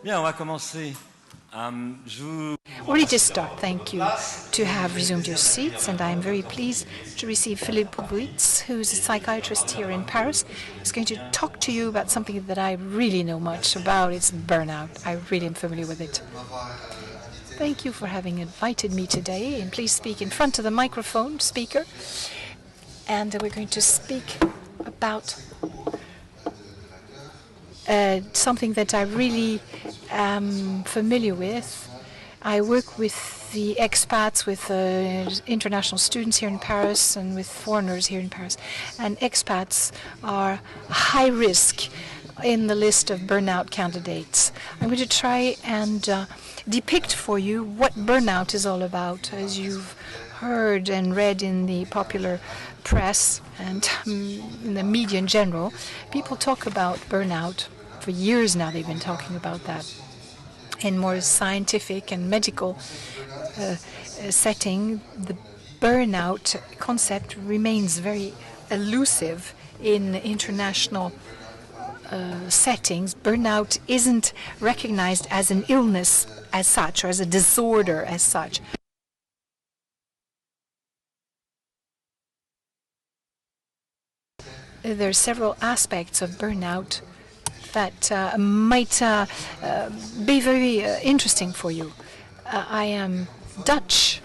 Bien, on va commencer. Ready to start. Thank you to have resumed your seats, and I am very pleased to receive Philippe Wuyts, who's a psychiatrist here in Paris. He's going to talk to you about something that I really know much about. It's burnout. I really am familiar with it. Thank you for having invited me today, and please speak in front of the microphone, speaker. And we're going to speak about something that I really am familiar with. I work with the expats, with international students here in Paris and with foreigners here in Paris. And expats are high risk in the list of burnout candidates. I'm going to try and depict for you what burnout is all about. As you've heard and read in the popular press and in the media in general, people talk about burnout. For years now they've been talking about that. In more scientific and medical setting, the burnout concept remains very elusive in international settings. Burnout isn't recognized as an illness as such or as a disorder as such. There are several aspects of burnout that might be very interesting for you. I am Dutch,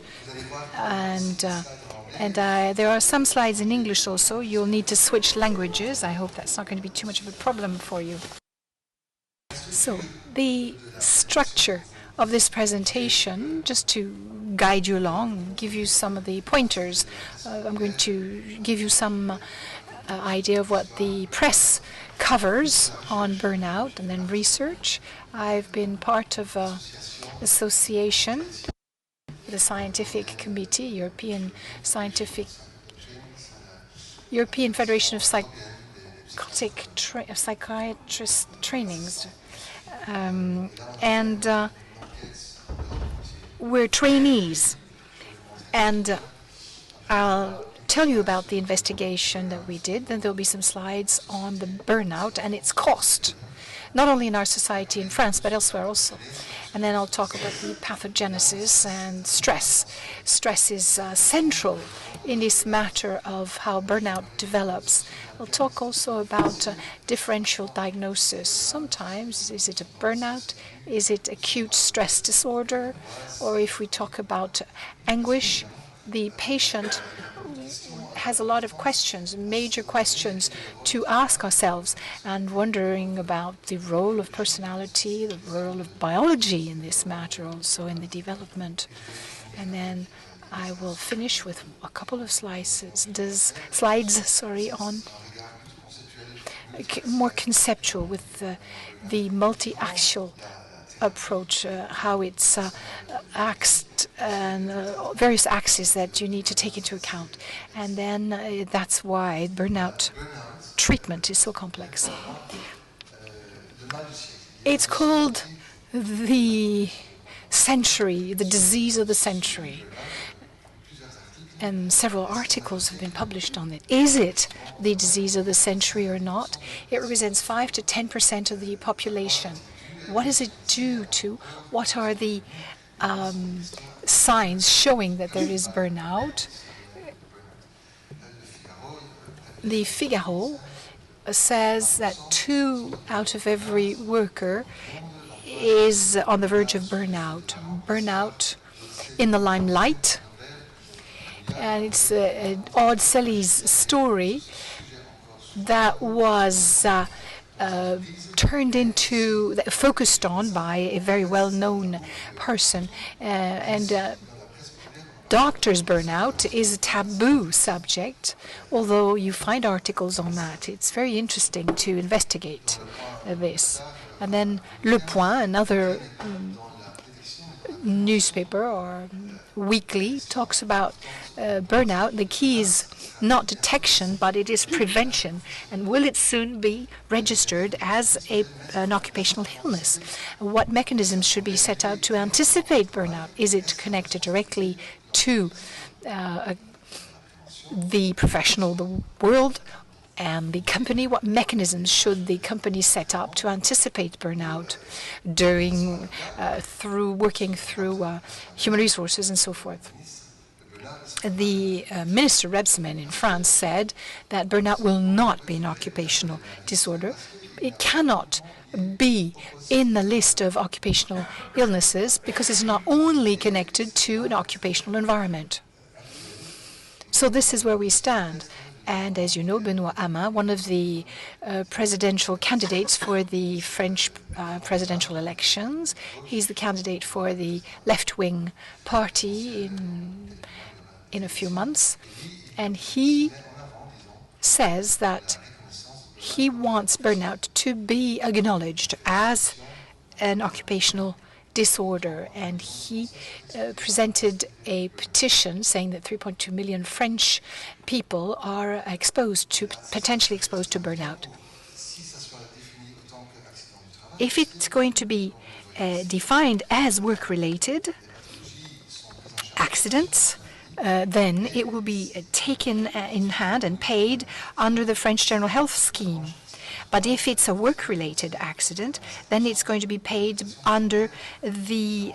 and there are some slides in English also. You'll need to switch languages. I hope that's not going to be too much of a problem for you. So the structure of this presentation, just to guide you along, give you some of the pointers. I'm going to give you some idea of what the press covers on burnout and then research. I've been part of an association, the scientific committee, European Federation of Psychiatrist Trainings, and we're trainees, and I'll tell you about the investigation that we did. Then there'll be some slides on the burnout and its cost, not only in our society in France, but elsewhere also. And then I'll talk about the pathogenesis and stress. Stress is central in this matter of how burnout develops. I'll talk also about differential diagnosis. Sometimes, is it a burnout? Is it acute stress disorder? Or if we talk about anguish, the patient has a lot of questions, major questions to ask ourselves, and wondering about the role of personality, the role of biology in this matter, also in the development. And then I will finish with a couple of slides on more conceptual, with the multi-axial approach, how it's axed, and various axes that you need to take into account. And then that's why burnout treatment is so complex. It's called the century, the disease of the century. And several articles have been published on it. Is it the disease of the century or not? It represents 5 to 10% of the population. What does it do to? What are the signs showing that there is burnout? The Figaro says that 2 out of every worker is on the verge of burnout. Burnout in the limelight. And it's Aude Céli's story that was focused on by a very well-known person. Doctors' burnout is a taboo subject, although you find articles on that. It's very interesting to investigate this. And then Le Point, another newspaper or weekly, talks about burnout. The key is not detection, but it is prevention. And will it soon be registered as an occupational illness? What mechanisms should be set out to anticipate burnout? Is it connected directly to the professional world And the company, what mechanisms should the company set up to anticipate burnout during, through working through human resources and so forth? The Minister Rebsamen in France said that burnout will not be an occupational disorder. It cannot be in the list of occupational illnesses because it's not only connected to an occupational environment. So this is where we stand. And as you know, Benoît Hamon, one of the presidential candidates for the French presidential elections, he's the candidate for the left-wing party in a few months. And he says that he wants burnout to be acknowledged as an occupational disorder, and he presented a petition saying that 3.2 million French people are potentially exposed to burnout. If it's going to be defined as work-related accidents, then it will be taken in hand and paid under the French General Health Scheme. But if it's a work-related accident, then it's going to be paid under the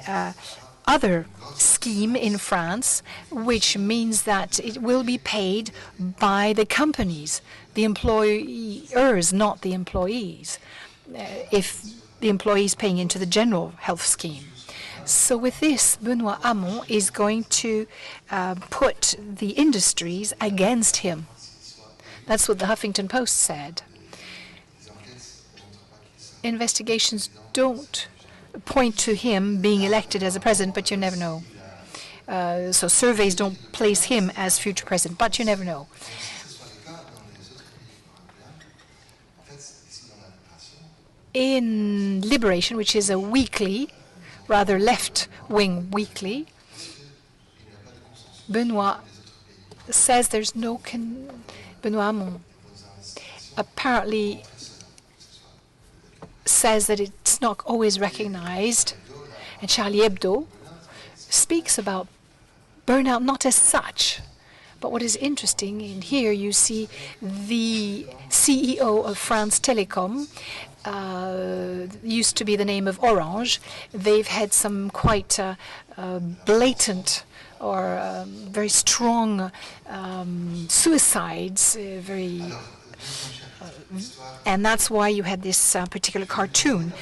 other scheme in France, which means that it will be paid by the companies, the employers, not the employees, if the employees paying into the general health scheme. So with this, Benoît Hamon is going to put the industries against him. That's what the Huffington Post said. Investigations don't point to him being elected as a president, but you never know. So surveys don't place him as future president, but you never know. In Liberation, which is a weekly, rather left-wing weekly, Benoît says there's no Benoît Hamon apparently says that it's not always recognized, and Charlie Hebdo speaks about burnout not as such. But what is interesting in here, you see the CEO of France Telecom, used to be the name of Orange. They've had some quite blatant or very strong suicides, and that's why you had this particular cartoon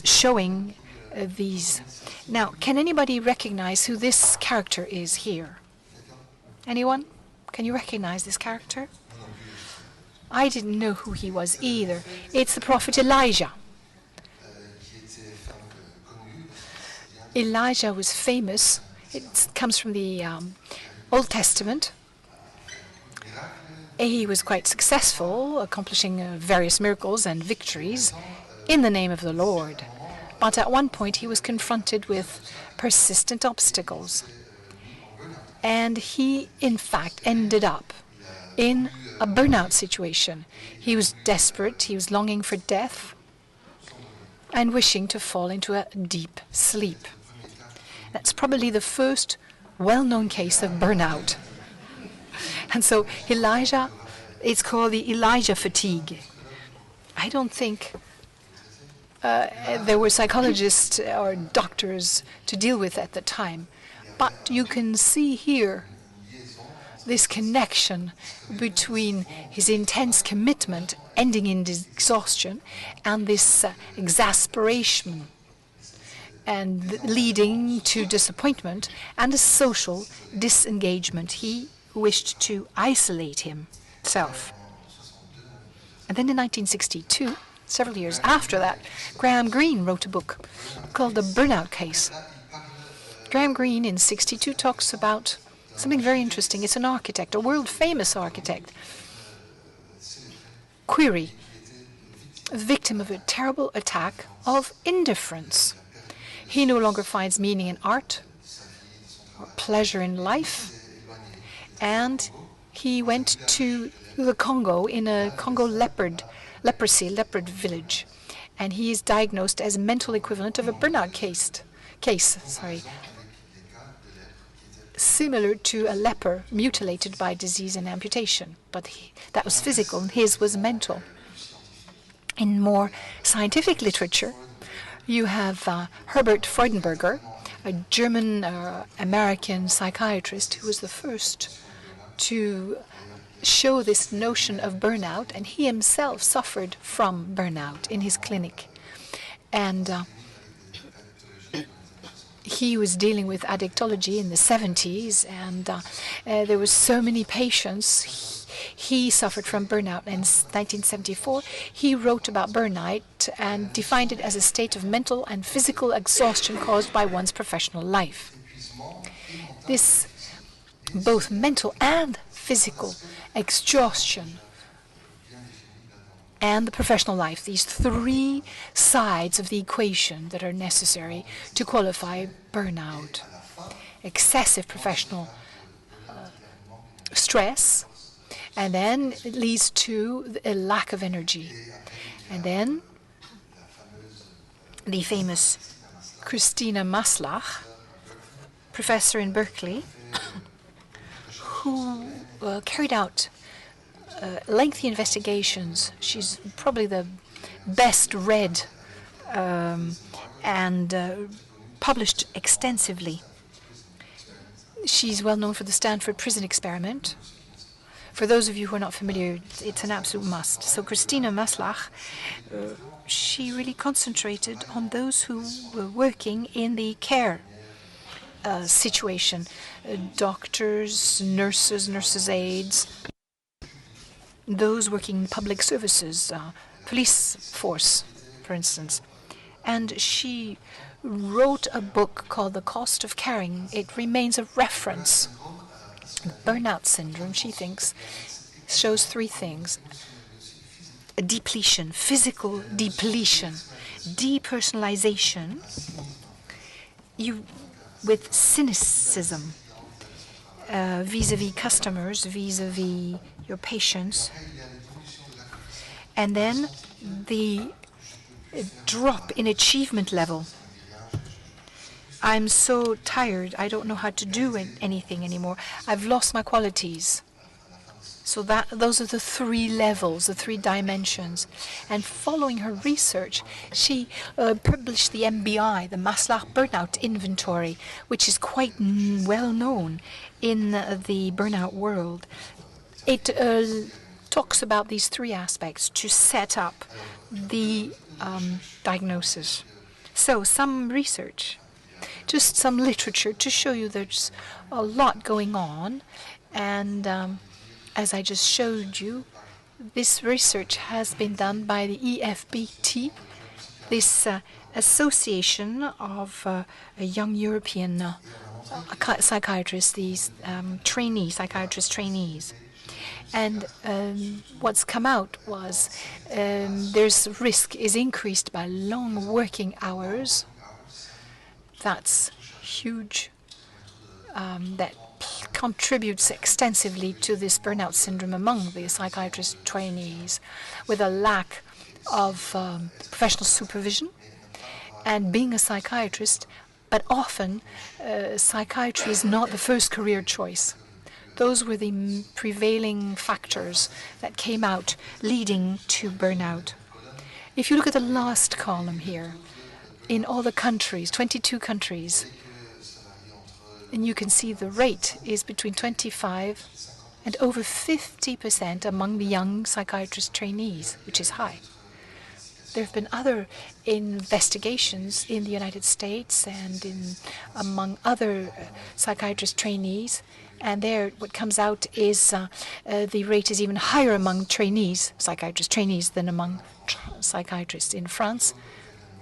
showing these. Now, can anybody recognize who this character is here? Anyone? Can you recognize this character? I didn't know who he was either. It's the prophet Elijah. Elijah was famous. It comes from the Old Testament. He was quite successful, accomplishing various miracles and victories in the name of the Lord. But at one point, he was confronted with persistent obstacles. And he, in fact, ended up in a burnout situation. He was desperate, he was longing for death, and wishing to fall into a deep sleep. That's probably the first well-known case of burnout. And so Elijah, it's called the Elijah fatigue. I don't think there were psychologists or doctors to deal with at the time. But you can see here this connection between his intense commitment ending in exhaustion and this exasperation and leading to disappointment and a social disengagement. He wished to isolate himself. And then in 1962, several years after that, Graham Greene wrote a book called The Burnout Case. Graham Greene in 1962 talks about something very interesting. It's an architect, a world-famous architect. Query, a victim of a terrible attack of indifference. He no longer finds meaning in art or pleasure in life. And he went to the Congo in a Congo leopard village. And he is diagnosed as a mental equivalent of a burnout case. similar to a leper mutilated by disease and amputation. But that was physical, and his was mental. In more scientific literature, you have Herbert Freudenberger, a German-American psychiatrist who was the first to show this notion of burnout, and he himself suffered from burnout in his clinic. And he was dealing with addictology in the 70s, and there were so many patients. He suffered from burnout. In 1974, he wrote about burnout and defined it as a state of mental and physical exhaustion caused by one's professional life. This both mental and physical exhaustion and the professional life, these three sides of the equation that are necessary to qualify burnout. Excessive professional stress, and then it leads to a lack of energy. And then the famous Christina Maslach, professor in Berkeley, who carried out lengthy investigations. She's probably the best read and published extensively. She's well known for the Stanford Prison Experiment. For those of you who are not familiar, it's an absolute must. So Christina Maslach, she really concentrated on those who were working in the care situation, doctors, nurses' aides, those working in public services, police force, for instance. And she wrote a book called The Cost of Caring. It remains a reference. Burnout syndrome, she thinks, shows three things. A depletion, physical depletion, depersonalization, with cynicism vis-a-vis customers, vis-a-vis your patients, and then the drop in achievement level. I'm so tired, I don't know how to do anything anymore. I've lost my qualities. So those are the three levels, the three dimensions. And following her research, she published the MBI, the Maslach Burnout Inventory, which is quite well known in the burnout world. It talks about these three aspects to set up the diagnosis. So some research, just some literature to show you there's a lot going on. And as I just showed you, this research has been done by the EFBT, this association of young European psychiatrists, these psychiatrist trainees. And what's come out was there's risk is increased by long working hours. That's huge. That contributes extensively to this burnout syndrome among the psychiatrist trainees, with a lack of professional supervision and being a psychiatrist. But often, psychiatry is not the first career choice. Those were the prevailing factors that came out leading to burnout. If you look at the last column here, in all the countries, 22 countries, and you can see the rate is between 25 and over 50% among the young psychiatrist trainees, which is high. There have been other investigations in the United States and among other psychiatrist trainees, and there what comes out is the rate is even higher among psychiatrist trainees, than among psychiatrists. In France,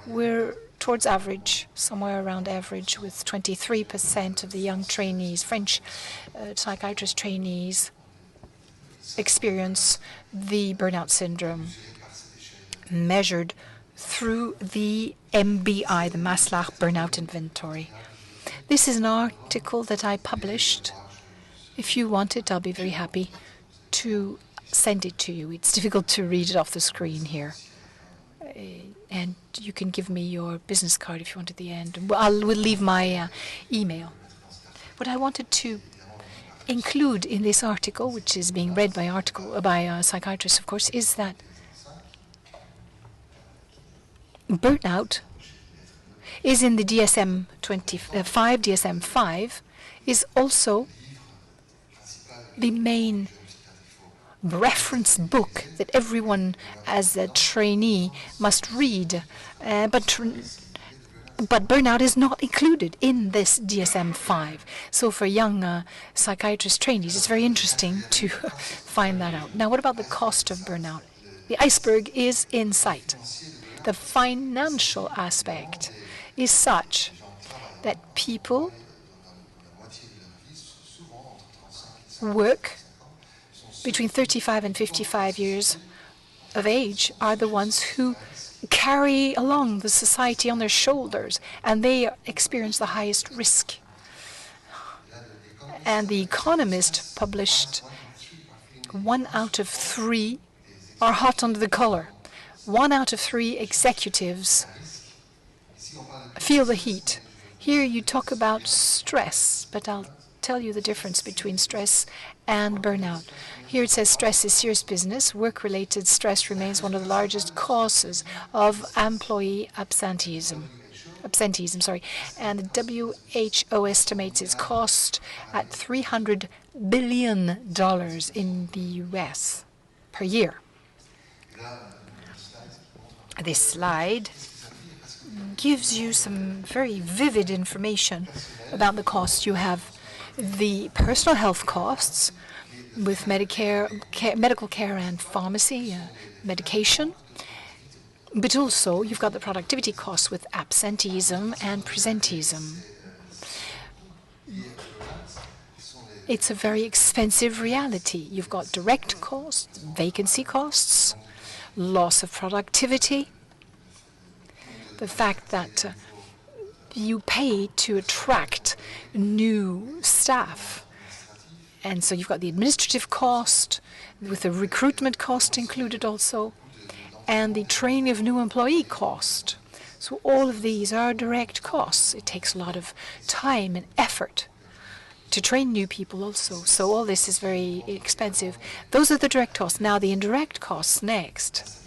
we're towards average, somewhere around average, with 23% of the young trainees, French psychiatrist trainees, experience the burnout syndrome, measured through the MBI, the Maslach Burnout Inventory. This is an article that I published. If you want it, I'll be very happy to send it to you. It's difficult to read it off the screen here. And you can give me your business card if you want at the end. We'll leave my email. What I wanted to include in this article, which is being read by psychiatrists, of course, is that burnout is in the DSM-5, DSM-5, is also the main reference book that everyone as a trainee must read. But burnout is not included in this DSM-5. So for young psychiatrist trainees, it's very interesting to find that out. Now, what about the cost of burnout? The iceberg is in sight. The financial aspect is such that people work between 35 and 55 years of age are the ones who carry along the society on their shoulders, and they experience the highest risk. And The Economist published 1 out of 3 are hot under the collar. 1 out of 3 executives feel the heat. Here you talk about stress, but I'll tell you the difference between stress and burnout. Here it says stress is serious business. Work-related stress remains one of the largest causes of employee absenteeism. And the WHO estimates its cost at $300 billion in the US per year. This slide gives you some very vivid information about the cost. You have the personal health costs with medical care and pharmacy, medication. But also, you've got the productivity costs with absenteeism and presenteeism. It's a very expensive reality. You've got direct costs, vacancy costs, loss of productivity, the fact that you pay to attract new staff. And so you've got the administrative cost, with the recruitment cost included also, and the training of new employee cost. So all of these are direct costs. It takes a lot of time and effort to train new people also. So all this is very expensive. Those are the direct costs. Now the indirect costs next.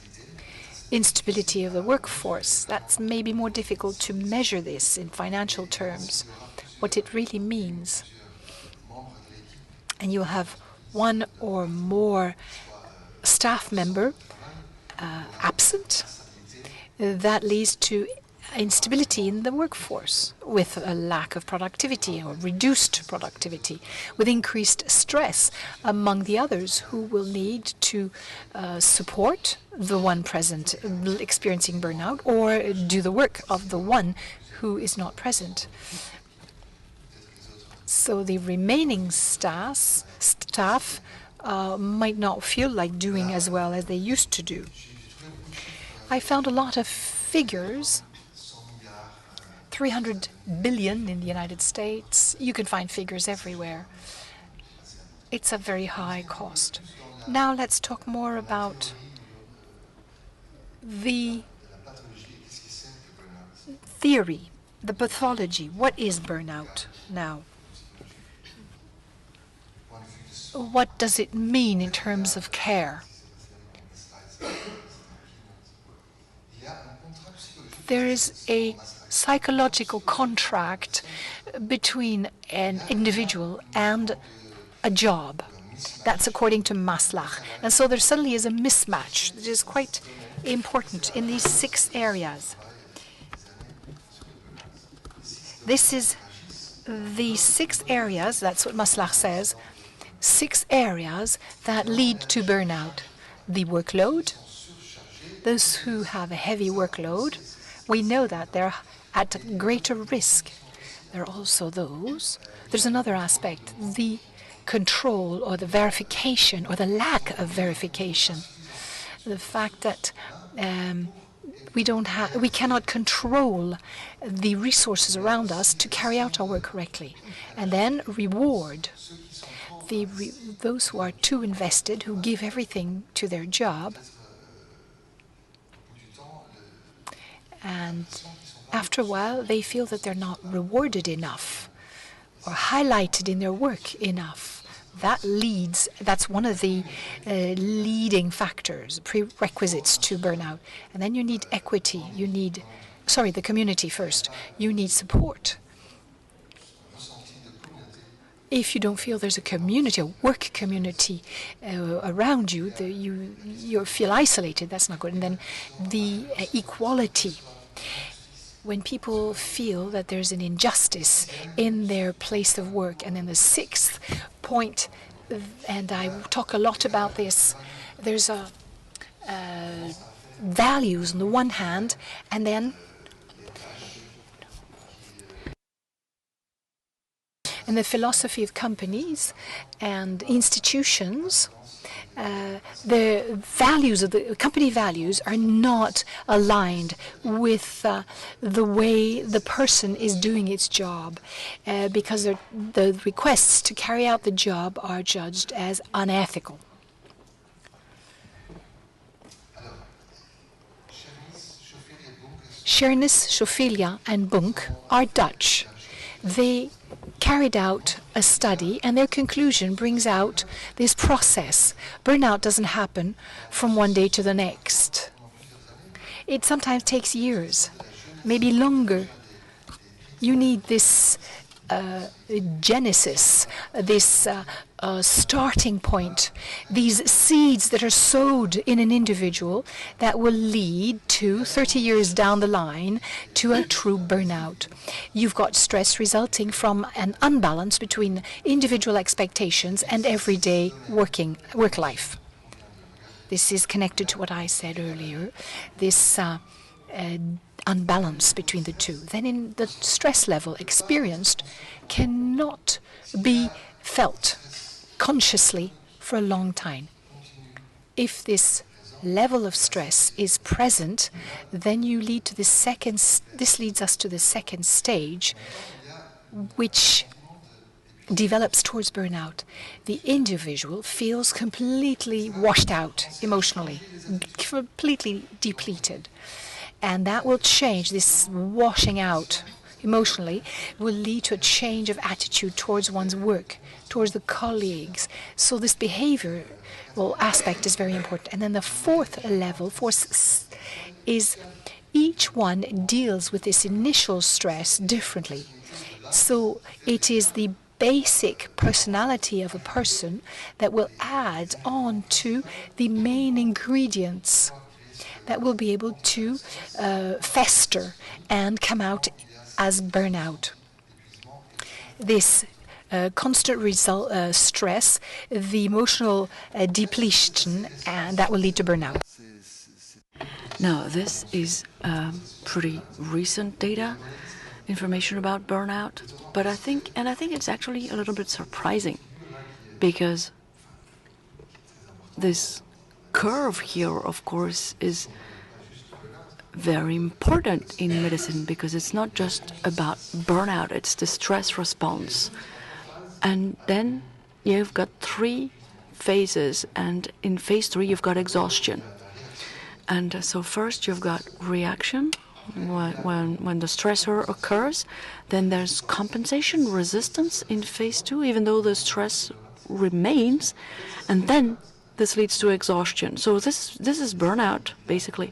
Instability of the workforce. That's maybe more difficult to measure this in financial terms, what it really means. And you'll have one or more staff member absent. That leads to instability in the workforce, with a lack of productivity or reduced productivity, with increased stress among the others who will need to support the one present experiencing burnout or do the work of the one who is not present. So the remaining staff might not feel like doing as well as they used to do. I found a lot of figures. 300 billion in the United States. You can find figures everywhere. It's a very high cost. Now let's talk more about the theory, the pathology. What is burnout now? What does it mean in terms of care? There is a psychological contract between an individual and a job. That's according to Maslach. And so there suddenly is a mismatch that is quite important in these 6 areas. This is the 6 areas, that's what Maslach says, 6 areas that lead to burnout. The workload, those who have a heavy workload, we know that they're at greater risk. There are also there's another aspect, the control or the verification or the lack of verification. The fact that we cannot control the resources around us to carry out our work correctly. And then reward those who are too invested, who give everything to their job. And after a while, they feel that they're not rewarded enough or highlighted in their work enough. That's one of the leading factors, prerequisites to burnout. And then you need equity. You need, the community first. You need support. If you don't feel there's a community, a work community around you, you feel isolated. That's not good. And then the equality. When people feel that there's an injustice in their place of work. And then the sixth point, and I talk a lot about this, there's values on the one hand, and then the philosophy of companies and institutions. The values of the company values are not aligned with the way the person is doing its job, because the requests to carry out the job are judged as unethical. Schernis, Schofilia, and Bunk are Dutch. They carried out a study, and their conclusion brings out this process. Burnout doesn't happen from one day to the next. It sometimes takes years, maybe longer. You need this genesis, this starting point, these seeds that are sowed in an individual that will lead to 30 years down the line to a true burnout. You've got stress resulting from an unbalance between individual expectations and everyday work life. This is connected to what I said earlier, this unbalance between the two. Then in the stress level experienced cannot be felt consciously for a long time. If this level of stress is present, then you lead to this leads us to the second stage, which develops towards burnout. The individual feels completely washed out emotionally, completely depleted. And that will change. This washing out emotionally will lead to a change of attitude towards one's work, towards the colleagues. So this behavioral aspect is very important. And then the fourth level is each one deals with this initial stress differently. So it is the basic personality of a person that will add on to the main ingredients that will be able to fester and come out as burnout. This constant stress, the emotional depletion, and that will lead to burnout. Now, this is pretty recent data, information about burnout, but I think it's actually a little bit surprising, because this curve here, of course, is very important in medicine, because it's not just about burnout, it's the stress response. And then you've got 3 phases, and in phase 3 you've got exhaustion. And so first you've got reaction, when the stressor occurs. Then there's compensation, resistance in phase 2, even though the stress remains. And then this leads to exhaustion. So this is burnout, basically.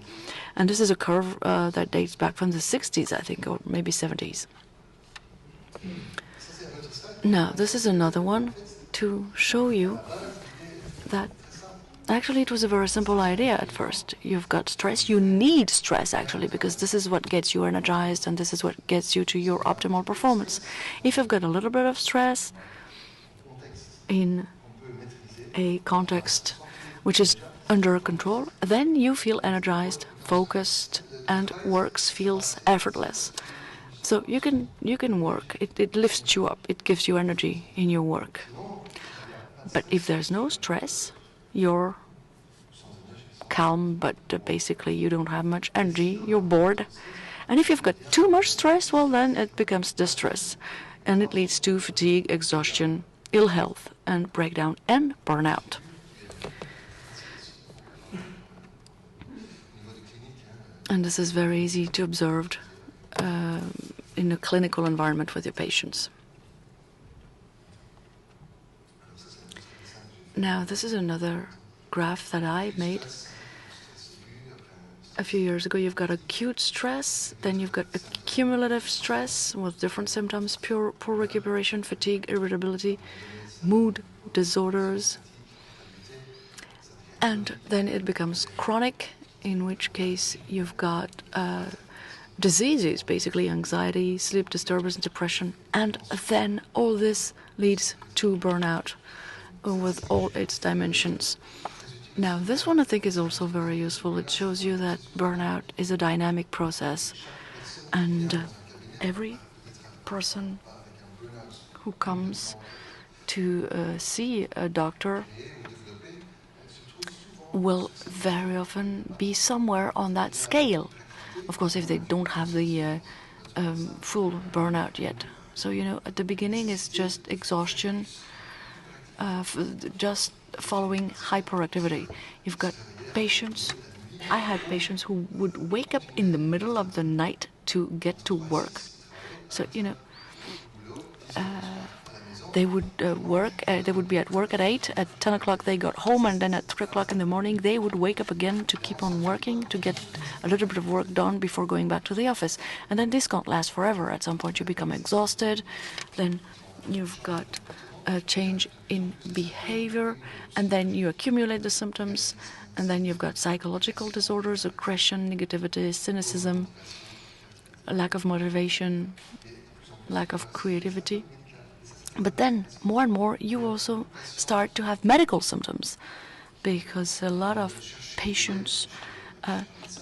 And this is a curve that dates back from the 60s, I think, or maybe 70s. Now, this is another one to show you that actually it was a very simple idea at first. You've got stress. You need stress, actually, because this is what gets you energized, and this is what gets you to your optimal performance. If you've got a little bit of stress in a context which is under control, then you feel energized, focused, and feels effortless. So you can work. It lifts you up. It gives you energy in your work. But if there's no stress, you're calm, but basically you don't have much energy. You're bored. And if you've got too much stress, well, then it becomes distress, and it leads to fatigue, exhaustion, ill health, and breakdown and burnout. And this is very easy to observe in a clinical environment with your patients. Now, this is another graph that I made a few years ago. You've got acute stress, then you've got accumulative stress with different symptoms, poor recuperation, fatigue, irritability, mood disorders, and then it becomes chronic, in which case you've got diseases, basically anxiety, sleep disturbance, depression, and then all this leads to burnout with all its dimensions. Now, this one I think is also very useful. It shows you that burnout is a dynamic process, and every person who comes to see a doctor will very often be somewhere on that scale. Of course, if they don't have the full burnout yet. So, at the beginning it's just exhaustion, just following hyperactivity. You've got patients. I had patients who would wake up in the middle of the night to get to work. So, they would they would be at work at 8, at 10 o'clock they got home, and then at 3 o'clock in the morning they would wake up again to keep on working, to get a little bit of work done before going back to the office. And then this can't last forever. At some point you become exhausted, then you've got a change in behavior, and then you accumulate the symptoms, and then you've got psychological disorders, aggression, negativity, cynicism, lack of motivation, lack of creativity. But then, more and more, you also start to have medical symptoms, because a lot of patients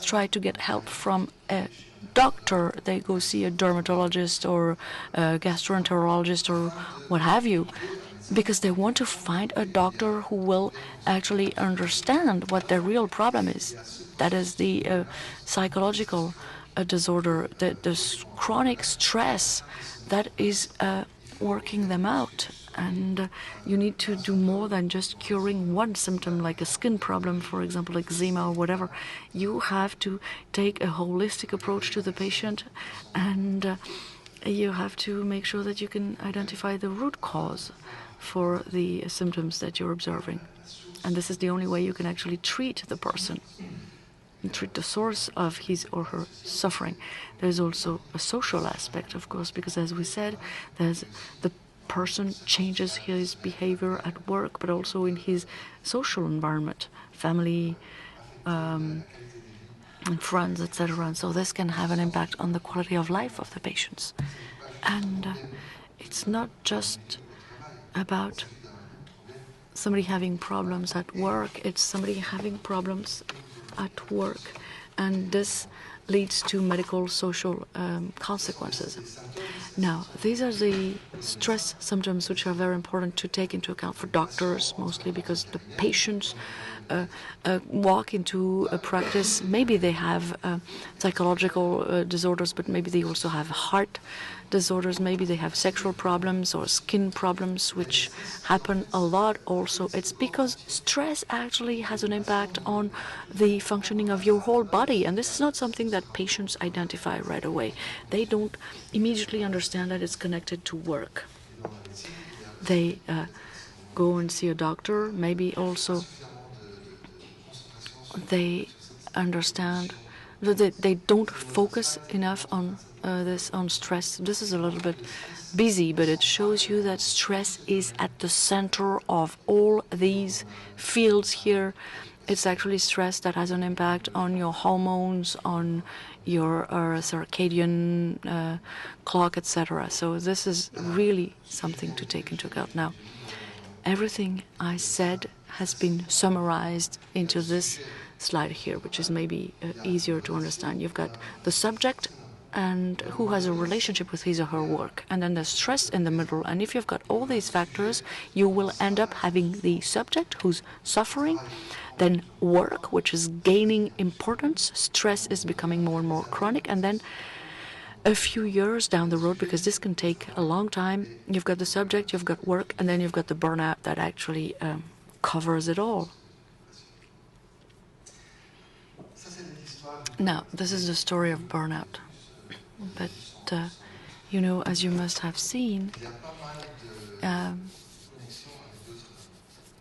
try to get help from a doctor. They go see a dermatologist or a gastroenterologist or what have you, because they want to find a doctor who will actually understand what their real problem is. That is the psychological disorder, the chronic stress that is working them out. And you need to do more than just curing one symptom, like a skin problem, for example, eczema or whatever. You have to take a holistic approach to the patient, and you have to make sure that you can identify the root cause for the symptoms that you're observing. And this is the only way you can actually treat the person and treat the source of his or her suffering. There's also a social aspect, of course, because as we said, there's the person changes his behavior at work, but also in his social environment, family, and friends, etc. And so this can have an impact on the quality of life of the patients. And it's not just about somebody having problems at work, it's somebody having problems at work, and this leads to medical, social consequences. Now, these are the stress symptoms which are very important to take into account for doctors, mostly because the patients walk into a practice. Maybe they have psychological disorders, but maybe they also have heart disorders. Maybe they have sexual problems or skin problems, which happen a lot also. It's because stress actually has an impact on the functioning of your whole body, and this is not something that patients identify right away. They don't immediately understand that it's connected to work. They go and see a doctor. Maybe also they understand that they don't focus enough on on stress. This is a little bit busy, but it shows you that stress is at the center of all these fields here. It's actually stress that has an impact on your hormones, on your circadian clock, etc. So this is really something to take into account. Now, everything I said has been summarized into this slide here, which is maybe easier to understand. You've got the subject and who has a relationship with his or her work, and then there's stress in the middle. And if you've got all these factors, you will end up having the subject who's suffering, then work, which is gaining importance, stress is becoming more and more chronic, and then a few years down the road, because this can take a long time, you've got the subject, you've got work, and then you've got the burnout that actually covers it all. Now, this is the story of burnout. But, as you must have seen,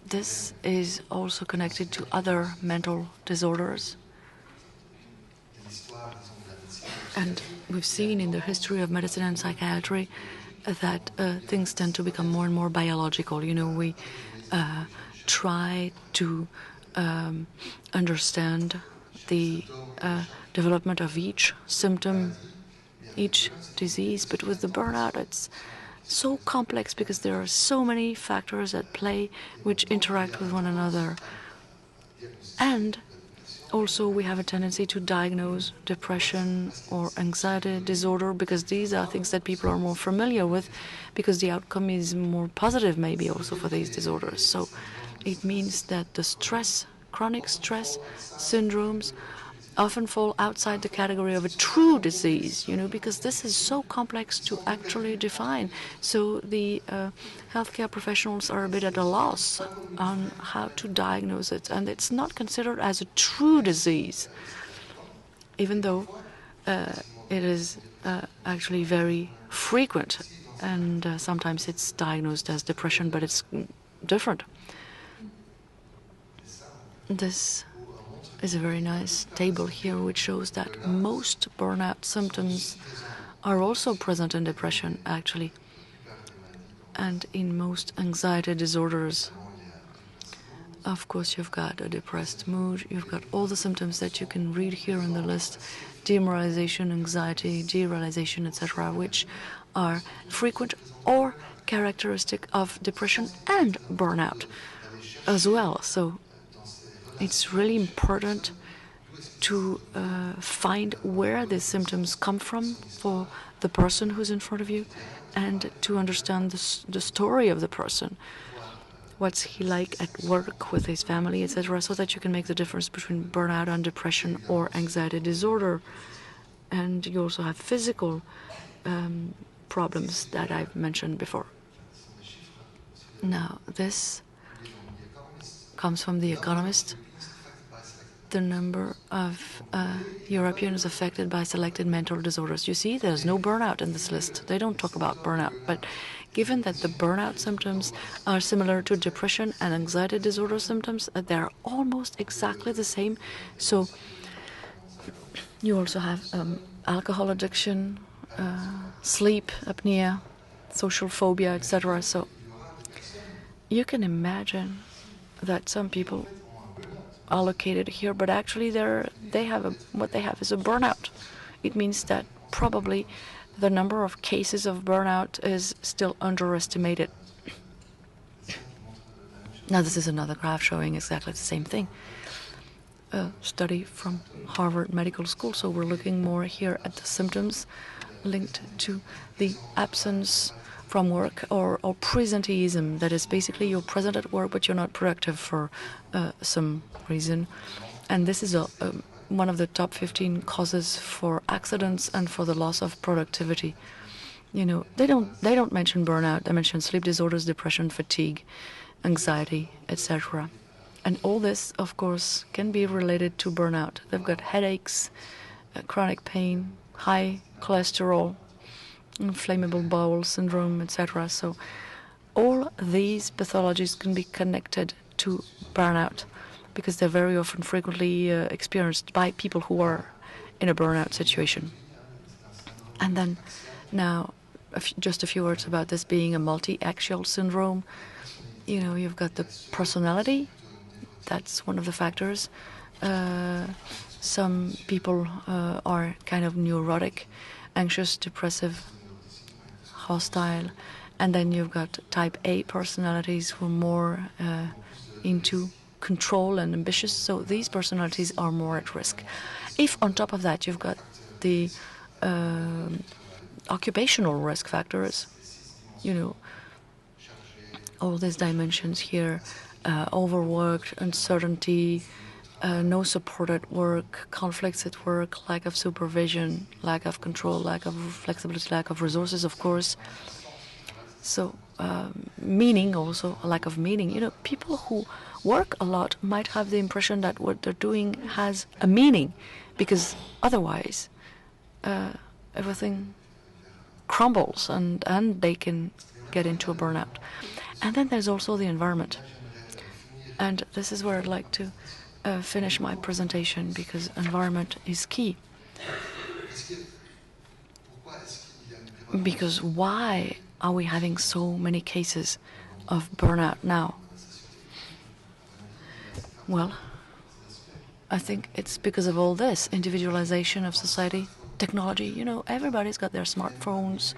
this is also connected to other mental disorders. And we've seen in the history of medicine and psychiatry that things tend to become more and more biological. You know, we try to understand the development of each symptom, each disease, but with the burnout, it's so complex because there are so many factors at play which interact with one another. And also we have a tendency to diagnose depression or anxiety disorder because these are things that people are more familiar with because the outcome is more positive maybe also for these disorders. So it means that the stress, chronic stress syndromes often fall outside the category of a true disease, you know, because this is so complex to actually define. So the healthcare professionals are a bit at a loss on how to diagnose it, and it's not considered as a true disease, even though it is actually very frequent, and sometimes it's diagnosed as depression, but it's different. This is a very nice table here which shows that most burnout symptoms are also present in depression, actually, and in most anxiety disorders. Of course, you've got a depressed mood, you've got all the symptoms that you can read here in the list, demoralization, anxiety, derealization, etc., which are frequent or characteristic of depression and burnout as well. So it's really important to find where these symptoms come from for the person who's in front of you and to understand the story of the person. What's he like at work with his family, etc., so that you can make the difference between burnout and depression or anxiety disorder. And you also have physical problems that I've mentioned before. Now, this comes from The Economist. The number of Europeans affected by selected mental disorders. You see, there's no burnout in this list. They don't talk about burnout. But given that the burnout symptoms are similar to depression and anxiety disorder symptoms, they're almost exactly the same. So you also have alcohol addiction, sleep apnea, social phobia, etc. So you can imagine that some people are located here, but actually what they have is a burnout. It means that probably the number of cases of burnout is still underestimated. Now, this is another graph showing exactly the same thing. A study from Harvard Medical School. So we're looking more here at the symptoms linked to the absence from work or presenteeism. That is basically you're present at work, but you're not productive for some reason. And this is one of the top 15 causes for accidents and for the loss of productivity. You know, they don't mention burnout. They mention sleep disorders, depression, fatigue, anxiety, etc. And all this, of course, can be related to burnout. They've got headaches, chronic pain, high cholesterol, inflammable bowel syndrome, etc. So all these pathologies can be connected to burnout because they're very often frequently experienced by people who are in a burnout situation. And then now just a few words about this being a multi-axial syndrome. You know, you've got the personality. That's one of the factors. Some people are kind of neurotic, anxious, depressive, hostile. And then you've got type A personalities who are more into control and ambitious. So these personalities are more at risk. If on top of that you've got the occupational risk factors, you know, all these dimensions here, overworked, uncertainty, no support at work, conflicts at work, lack of supervision, lack of control, lack of flexibility, lack of resources, of course. So meaning also, a lack of meaning. You know, people who work a lot might have the impression that what they're doing has a meaning, because otherwise everything crumbles and they can get into a burnout. And then there's also the environment. And this is where I'd like to finish my presentation, because environment is key. Because why are we having so many cases of burnout now? Well, I think it's because of all this individualization of society, technology. You know, everybody's got their smartphones.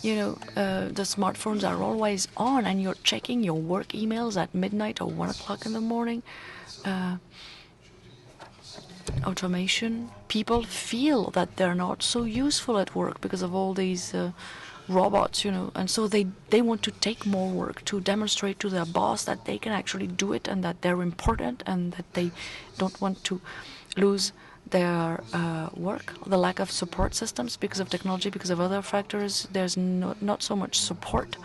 You know, the smartphones are always on, and you're checking your work emails at midnight or 1 o'clock in the morning. Automation. People feel that they're not so useful at work because of all these robots, you know, and so they want to take more work to demonstrate to their boss that they can actually do it and that they're important and that they don't want to lose their work. The lack of support systems because of technology, because of other factors, there's not so much support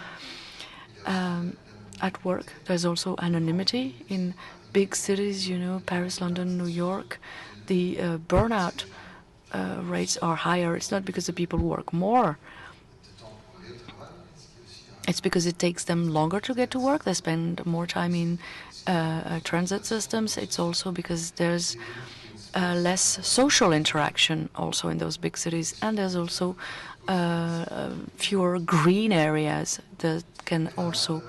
at work. There's also anonymity in big cities, you know, Paris, London, New York. The burnout rates are higher. It's not because the people work more. It's because it takes them longer to get to work. They spend more time in transit systems. It's also because there's less social interaction also in those big cities. And there's also fewer green areas that can also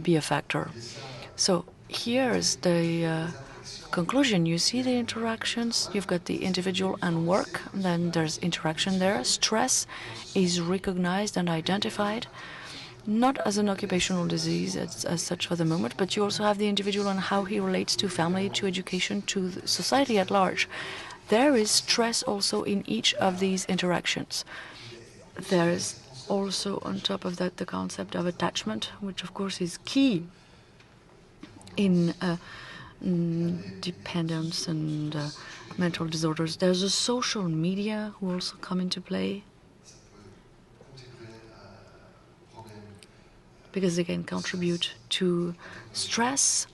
be a factor. So here's the conclusion. You see the interactions. You've got the individual and work. And then there's interaction there. Stress is recognized and identified, not as an occupational disease as such for the moment, but you also have the individual and how he relates to family, to education, to the society at large. There is stress also in each of these interactions. There is also, on top of that, the concept of attachment, which of course is key in dependence and mental disorders. There's a social media who also come into play, because they can contribute to stress,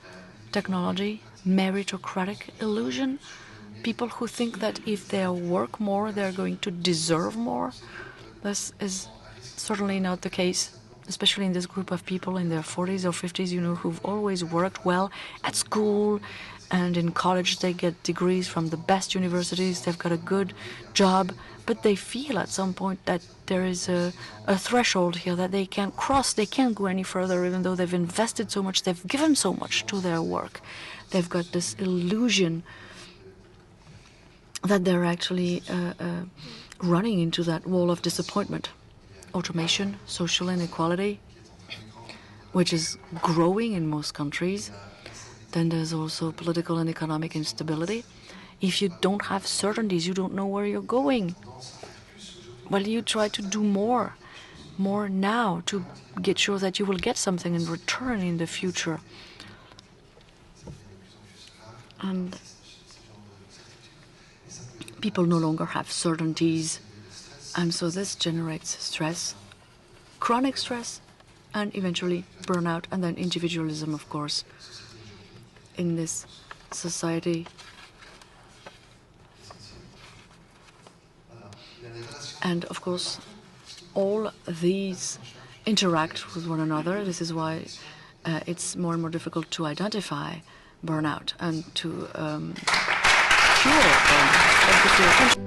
technology, meritocratic illusion. People who think that if they work more, they're going to deserve more. This is certainly not the case, especially in this group of people in their 40s or 50s, you know, who've always worked well at school and in college. They get degrees from the best universities. They've got a good job, but they feel at some point that there is a threshold here that they can't cross. They can't go any further, even though they've invested so much, they've given so much to their work. They've got this illusion that they're actually running into that wall of disappointment. Automation, social inequality, which is growing in most countries. Then there's also political and economic instability. If you don't have certainties, you don't know where you're going. Well, you try to do more now to get sure that you will get something in return in the future. And people no longer have certainties. And so this generates stress, chronic stress, and eventually burnout, and then individualism, of course, in this society. And of course, all these interact with one another. This is why it's more and more difficult to identify burnout and to cure burnout.